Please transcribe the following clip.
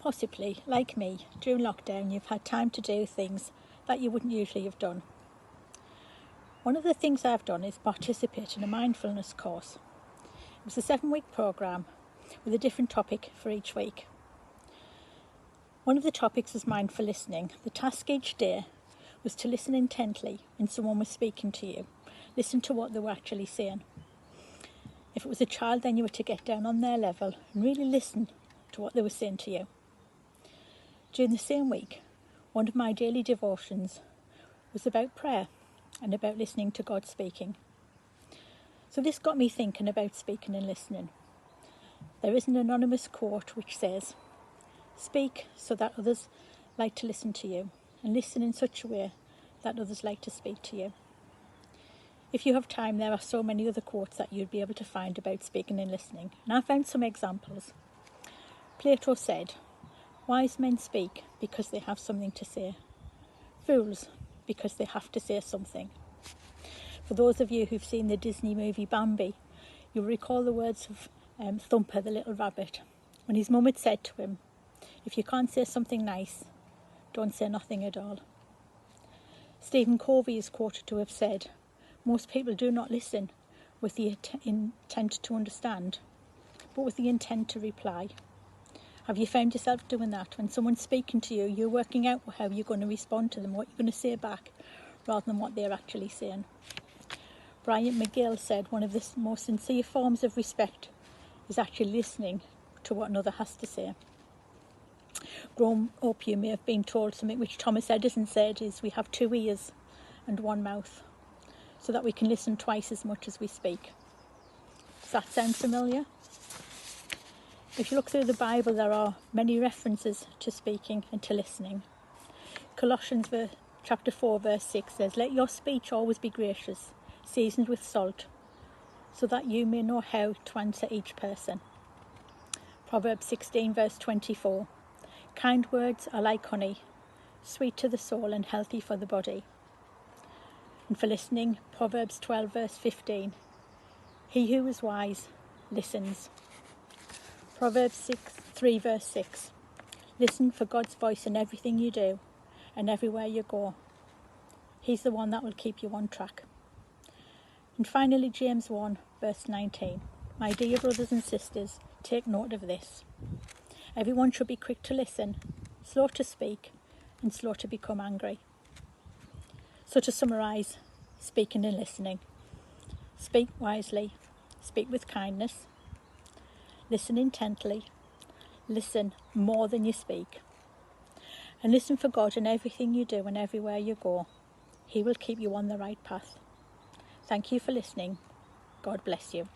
Possibly, like me, during lockdown you've had time to do things that you wouldn't usually have done. One of the things I've done is participate in a mindfulness course. It was a 7-week programme with a different topic for each week. One of the topics was mindful listening. The task each day was to listen intently when someone was speaking to you. Listen to what they were actually saying. If it was a child, then you were to get down on their level and really listen to what they were saying to you. During the same week, one of my daily devotions was about prayer and about listening to God speaking. So this got me thinking about speaking and listening. There is an anonymous quote which says, "Speak so that others like to listen to you, and listen in such a way that others like to speak to you." If you have time, there are so many other quotes that you'd be able to find about speaking and listening, and I found some examples. Plato said, "Wise men speak because they have something to say. Fools because they have to say something." For those of you who've seen the Disney movie Bambi, you'll recall the words of Thumper the little rabbit, when his mum had said to him, "If you can't say something nice, don't say nothing at all." Stephen Covey is quoted to have said, "Most people do not listen with the intent to understand, but with the intent to reply." Have you found yourself doing that? When someone's speaking to you, you're working out how you're going to respond to them, what you're going to say back, rather than what they're actually saying. Brian McGill said one of the most sincere forms of respect is actually listening to what another has to say. Growing up, you may have been told something which Thomas Edison said is, "We have 2 ears and 1 mouth, so that we can listen twice as much as we speak." Does that sound familiar? If you look through the Bible, there are many references to speaking and to listening. Colossians chapter 4 verse 6 says, "Let your speech always be gracious, seasoned with salt, so that you may know how to answer each person." Proverbs 16 verse 24, "Kind words are like honey, sweet to the soul and healthy for the body." And for listening, Proverbs 12 verse 15, "He who is wise listens." Proverbs 3 verse 6, "Listen for God's voice in everything you do and everywhere you go. He's the one that will keep you on track." And finally, James 1 verse 19, "My dear brothers and sisters, take note of this. Everyone should be quick to listen, slow to speak, and slow to become angry." So to summarise, speaking and listening. Speak wisely, speak with kindness, listen intently, listen more than you speak, and listen for God in everything you do and everywhere you go. He will keep you on the right path. Thank you for listening. God bless you.